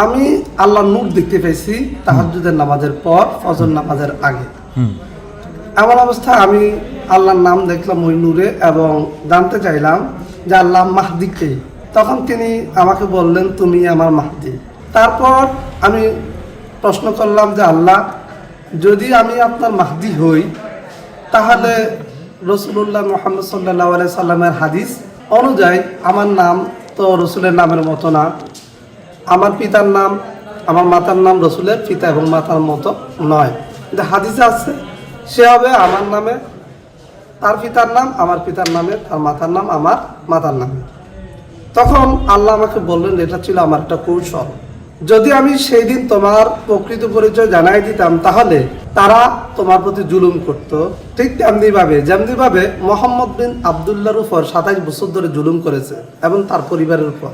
আমি আল্লাহর নূর দেখতে পেয়েছি তাহাজ্জুদের নামাজের পর, ফজর নামাজের আগে। এমন অবস্থায় আমি আল্লাহর নাম দেখলাম ওই নূরে এবং জানতে চাইলাম যে আল্লাহ মাহদি কে। তখন তিনি আমাকে বললেন, তুমি আমার মাহদি। তারপর আমি প্রশ্ন করলাম যে আল্লাহ, যদি আমি আপনার মাহদি হই তাহলে রসুল্লাহ মুহাম্মদ সাল্লাল্লাহু আলাইহি সাল্লামের হাদিস অনুযায়ী আমার নাম তো রসুলের নামের মতো না, আমার পিতার নাম, আমার মাতার নাম রসুলের পিতা এবং মাতার মতো নয়। কিন্তু হাদিসে আছে সে হবে আমার নামে, তার পিতার নাম আমার পিতার নামে, তার মাতার নাম আমার মাতার নামে। তখন আল্লাহ আমাকে বললেন, এটা ছিল আমার একটা কৌশল, যদি আমি সেই দিন তোমার প্রকৃত পরিচয় জানাই দিতাম তাহলে তারা তোমার প্রতি জুলুম করত। ঠিক যেমনি ভাবে মোহাম্মদ বিন আবদুল্লাহর উপর 27 বছর ধরে জুলুম করেছে এবং তার পরিবারের উপর।